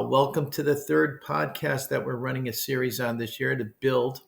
Welcome to the third podcast that we're running a series on this year to build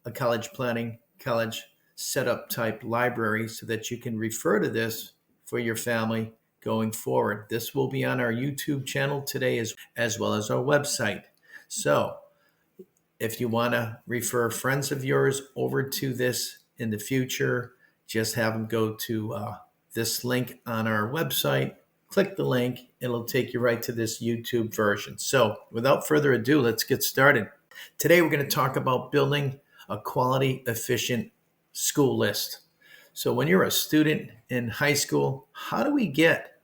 a college planning, college setup type library so that you can refer to this for your family going forward. This will be on our YouTube channel today as well as our website. So if you want to refer friends of yours over to this in the future, just have them go to this link on our website. Click the link. It'll take you right to this YouTube version. So without further ado, let's get started. Today, we're going to talk about building a quality, efficient school list. So when you're a student in high school, how do we get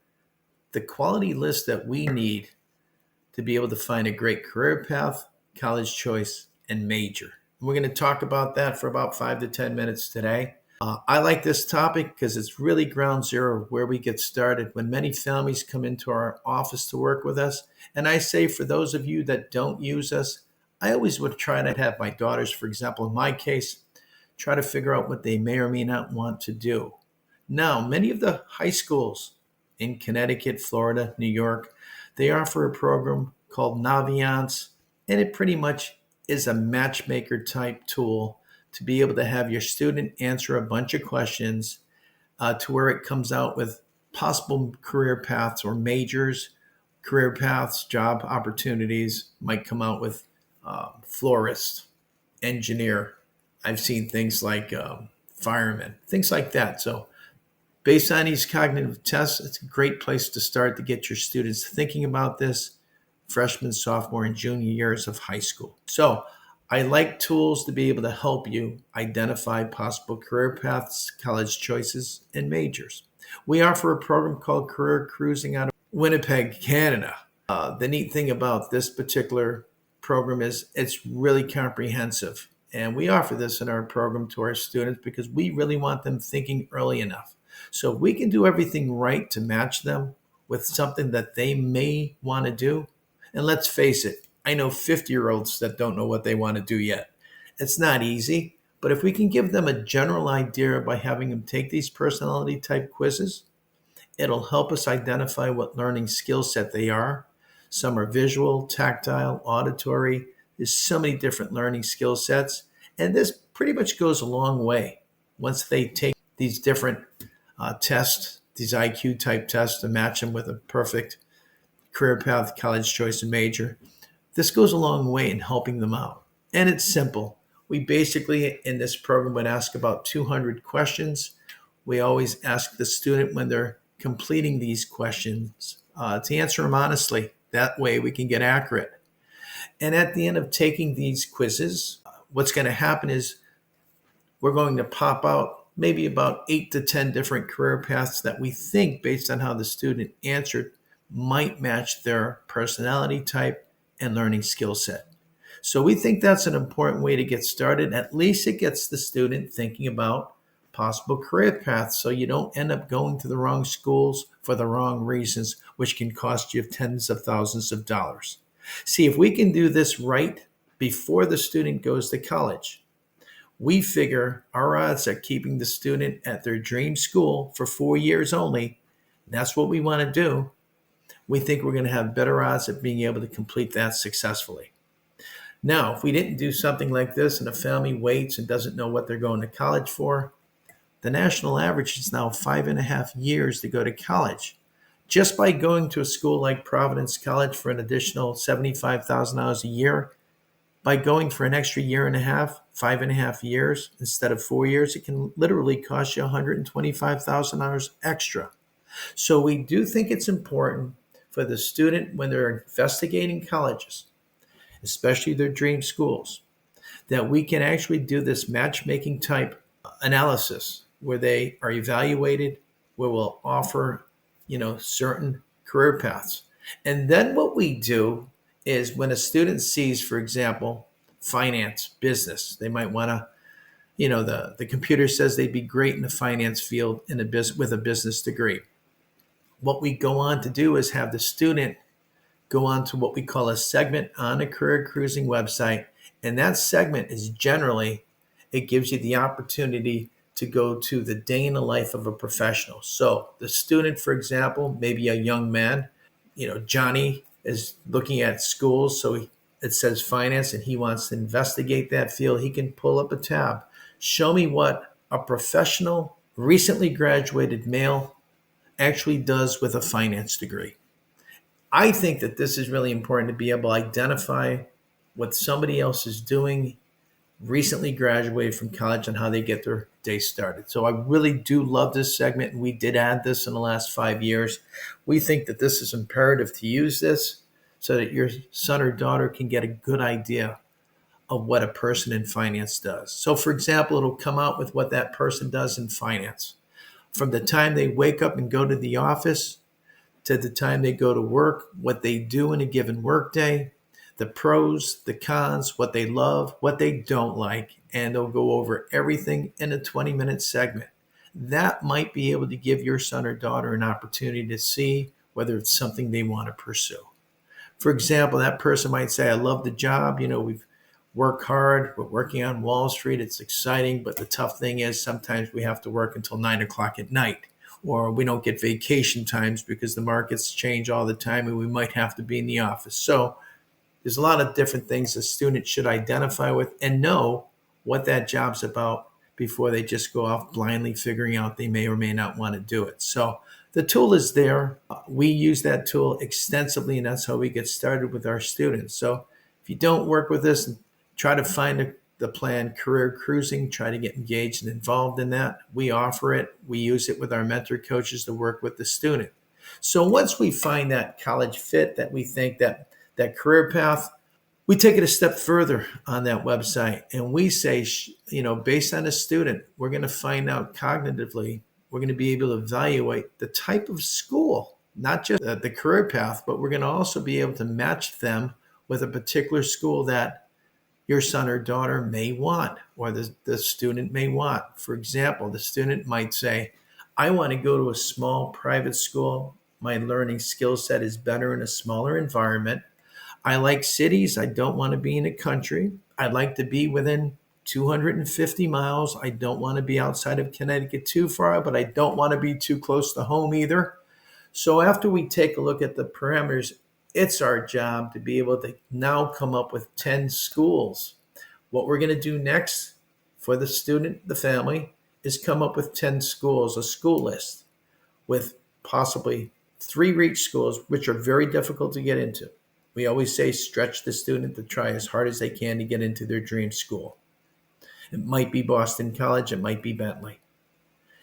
the quality list that we need to be able to find a great career path, college choice, and major? And we're going to talk about that for about 5 to 10 minutes today. I like this topic because it's really ground zero where we get started when many families come into our office to work with us. And I say for those of you that don't use us, I always would try to have my daughters, for example, in my case, try to figure out what they may or may not want to do. Now, many of the high schools in Connecticut, Florida, New York, they offer a program called Naviance, and it pretty much is a matchmaker type tool to be able to have your student answer a bunch of questions to where it comes out with possible career paths or majors, career paths, job opportunities, might come out with florist, engineer. I've seen things like fireman, things like that. So based on these cognitive tests, it's a great place to start to get your students thinking about this freshman, sophomore, and junior years of high school. So I like tools to be able to help you identify possible career paths, college choices, and majors. We offer a program called Career Cruising out of Winnipeg, Canada. The neat thing about this particular program is it's really comprehensive. And we offer this in our program to our students because we really want them thinking early enough. So if we can do everything right to match them with something that they may want to do, and let's face it, I know 50-year-olds that don't know what they want to do yet. It's not easy, but if we can give them a general idea by having them take these personality type quizzes, it'll help us identify what learning skill set they are. Some are visual, tactile, auditory. There's so many different learning skill sets, and this pretty much goes a long way. Once they take these different tests, these IQ type tests to match them with a perfect career path, college choice, and major, this goes a long way in helping them out. And it's simple. We basically, in this program, would ask about 200 questions. We always ask the student when they're completing these questions to answer them honestly. That way we can get accurate. And at the end of taking these quizzes, what's going to happen is we're going to pop out maybe about 8 to 10 different career paths that we think, based on how the student answered, might match their personality type and learning skill set. So we think that's an important way to get started. At least it gets the student thinking about possible career paths so you don't end up going to the wrong schools for the wrong reasons, which can cost you tens of thousands of dollars. See, if we can do this right before the student goes to college, we figure our odds at keeping the student at their dream school for 4 years only, and that's what we want to do, we think we're going to have better odds at being able to complete that successfully. Now, if we didn't do something like this and a family waits and doesn't know what they're going to college for, the national average is now 5.5 years to go to college. Just by going to a school like Providence College for an additional $75,000 a year, by going for an extra year and a half, 5.5 years instead of 4 years, it can literally cost you $125,000 extra. So we do think it's important for the student when they're investigating colleges, especially their dream schools, that we can actually do this matchmaking type analysis where they are evaluated, where we'll offer, certain career paths. And then what we do is when a student sees, for example, finance, business, they might want to, the computer says they'd be great in the finance field with a business degree. What we go on to do is have the student go on to what we call a segment on the Career Cruising website. And that segment is generally, it gives you the opportunity to go to the day in the life of a professional. So the student, for example, maybe a young man, Johnny is looking at schools. So it says finance and he wants to investigate that field. He can pull up a tab. Show me what a professional, recently graduated male actually does with a finance degree. I think that this is really important to be able to identify what somebody else is doing, recently graduated from college, and how they get their day started. So I really do love this segment, and we did add this in the last 5 years. We think that this is imperative to use this so that your son or daughter can get a good idea of what a person in finance does. So, for example, it'll come out with what that person does in finance. From the time they wake up and go to the office to the time they go to work, what they do in a given workday, the pros, the cons, what they love, what they don't like, and they'll go over everything in a 20-minute segment. That might be able to give your son or daughter an opportunity to see whether it's something they want to pursue. For example, that person might say, I love the job. We've worked hard. We're working on Wall Street. It's exciting. But the tough thing is sometimes we have to work until 9 o'clock at night, or we don't get vacation times because the markets change all the time and we might have to be in the office. So there's a lot of different things a student should identify with and know what that job's about before they just go off blindly figuring out they may or may not want to do it. So the tool is there. We use that tool extensively, and that's how we get started with our students. So if you don't work with us, try to find the plan Career Cruising, try to get engaged and involved in that. We offer it. We use it with our mentor coaches to work with the student. So once we find that college fit, that we think that career path, we take it a step further on that website. And we say, based on a student, we're going to find out cognitively, we're going to be able to evaluate the type of school, not just the career path, but we're going to also be able to match them with a particular school that your son or daughter may want, or the student may want. For example, the student might say, I want to go to a small private school. My learning skill set is better in a smaller environment. I like cities. I don't want to be in a country. I'd like to be within 250 miles. I don't want to be outside of Connecticut too far, but I don't want to be too close to home either. So after we take a look at the parameters, it's our job to be able to now come up with 10 schools. What we're going to do next for the student, the family, is come up with 10 schools, a school list with possibly 3 reach schools, which are very difficult to get into. We always say stretch the student to try as hard as they can to get into their dream school. It might be Boston College. It might be Bentley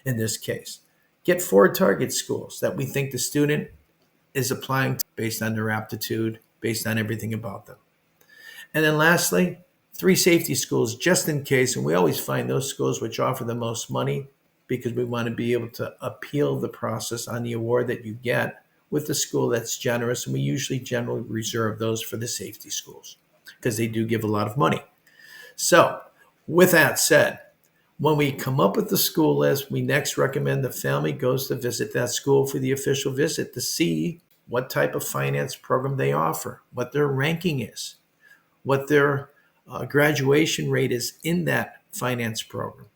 in this case. Get 4 target schools that we think the student is applying to based on their aptitude, based on everything about them. And then lastly, 3 safety schools just in case. And we always find those schools which offer the most money because we want to be able to appeal the process on the award that you get with the school that's generous. And we usually generally reserve those for the safety schools because they do give a lot of money. So with that said, when we come up with the school list, we next recommend the family goes to visit that school for the official visit to see what type of finance program they offer, what their ranking is, what their graduation rate is in that finance program,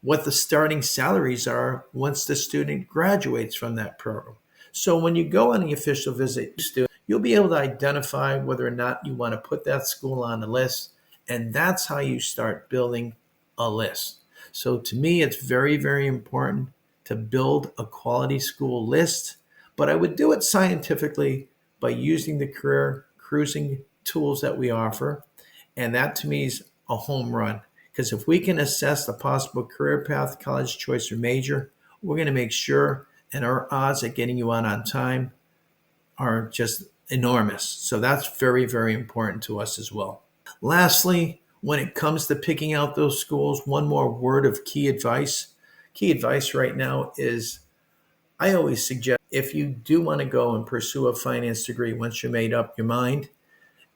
what the starting salaries are once the student graduates from that program. So when you go on the official visit, you'll be able to identify whether or not you want to put that school on the list. And that's how you start building a list. So to me, it's very, very important to build a quality school list, but I would do it scientifically by using the career cruising tools that we offer. And that to me is a home run, because if we can assess the possible career path, college choice, or major, we're going to make sure, and our odds at getting you on time are just enormous. So that's very, very important to us as well. Lastly, when it comes to picking out those schools, one more word of key advice. Key advice right now is I always suggest if you do want to go and pursue a finance degree once you made up your mind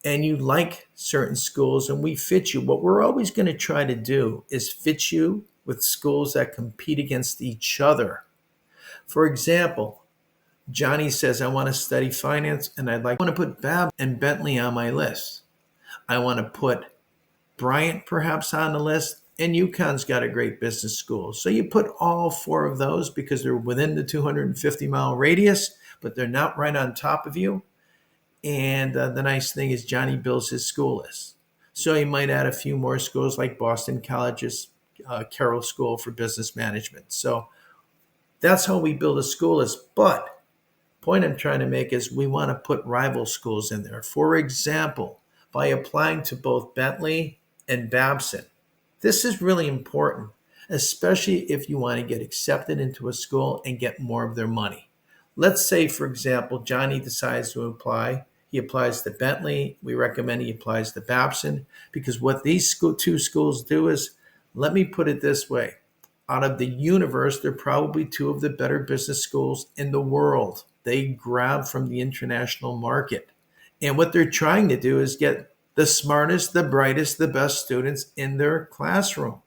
and you like certain schools and we fit you, what we're always going to try to do is fit you with schools that compete against each other. For example, Johnny says, I want to study finance and I want to put Bab and Bentley on my list. I want to put Bryant perhaps on the list, and UConn's got a great business school. So you put all 4 of those because they're within the 250-mile radius, but they're not right on top of you. And the nice thing is Johnny builds his school list. So he might add a few more schools like Boston College's Carroll School for Business Management. So that's how we build a school list. But point I'm trying to make is we want to put rival schools in there. For example, by applying to both Bentley and Babson. This is really important, especially if you want to get accepted into a school and get more of their money. Let's say, for example, Johnny decides to apply. He applies to Bentley. We recommend he applies to Babson because what these two schools do is, let me put it this way. Out of the universe, they're probably two of the better business schools in the world. They grab from the international market. And what they're trying to do is get the smartest, the brightest, the best students in their classroom.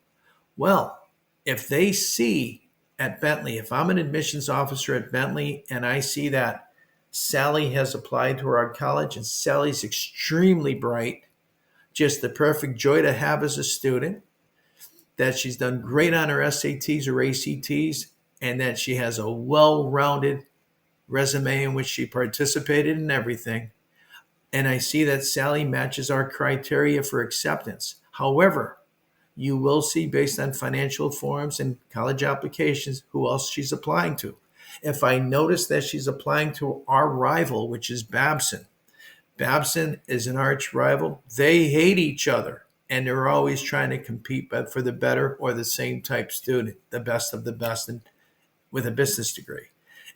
Well, if they see at Bentley, if I'm an admissions officer at Bentley and I see that Sally has applied to our college and Sally's extremely bright, just the perfect joy to have as a student, that she's done great on her SATs or ACTs, and that she has a well-rounded resume in which she participated in everything, and I see that Sally matches our criteria for acceptance. However, you will see based on financial forms and college applications who else she's applying to. If I notice that she's applying to our rival, which is Babson, Babson is an arch rival. They hate each other, and they're always trying to compete for the better or the same type student, the best of the best, and with a business degree.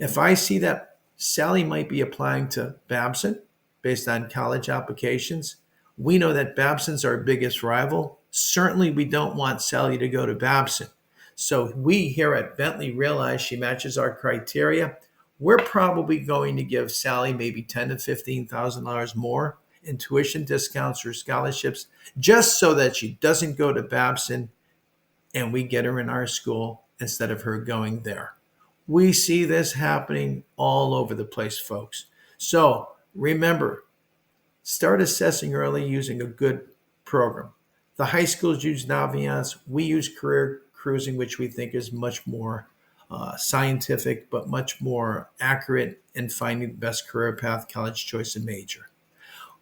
If I see that Sally might be applying to Babson, based on college applications, we know that Babson's our biggest rival. Certainly, we don't want Sally to go to Babson. So we here at Bentley realize she matches our criteria. We're probably going to give Sally maybe $10,000 to $15,000 more in tuition discounts or scholarships, just so that she doesn't go to Babson and we get her in our school instead of her going there. We see this happening all over the place, folks. So remember, start assessing early using a good program. The high schools use Naviance. We use Career Cruising, which we think is much more scientific, but much more accurate in finding the best career path, college choice, and major.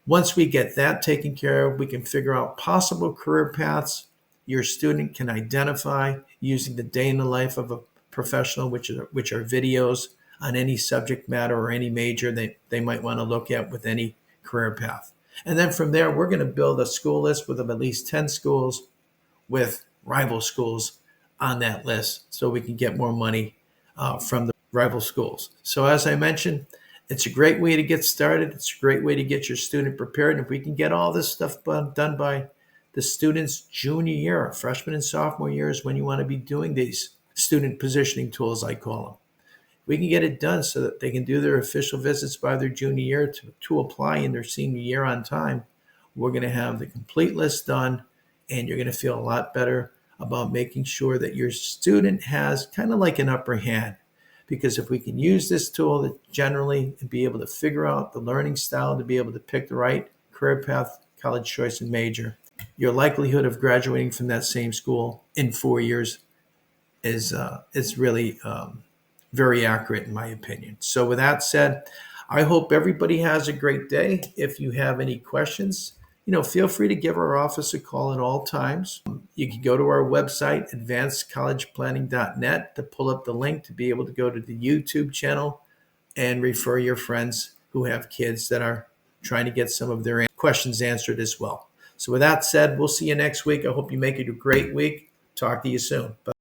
Once we get that taken care of, we can figure out possible career paths your student can identify using the day in the life of a professional, which are videos on any subject matter or any major they might want to look at with any career path. And then from there, we're going to build a school list with at least 10 schools with rival schools on that list so we can get more money from the rival schools. So as I mentioned, it's a great way to get started. It's a great way to get your student prepared. And if we can get all this stuff done by the student's junior year, freshman and sophomore year is when you want to be doing these student positioning tools, I call them. We can get it done so that they can do their official visits by their junior year to apply in their senior year on time. We're going to have the complete list done, and you're going to feel a lot better about making sure that your student has kind of like an upper hand. Because if we can use this tool generally and be able to figure out the learning style to be able to pick the right career path, college choice, and major, your likelihood of graduating from that same school in 4 years is really very accurate in my opinion. So with that said, I hope everybody has a great day. If you have any questions, feel free to give our office a call at all times. You can go to our website, advancedcollegeplanning.net, to pull up the link to be able to go to the YouTube channel and refer your friends who have kids that are trying to get some of their questions answered as well. So with that said, we'll see you next week. I hope you make it a great week. Talk to you soon. Bye.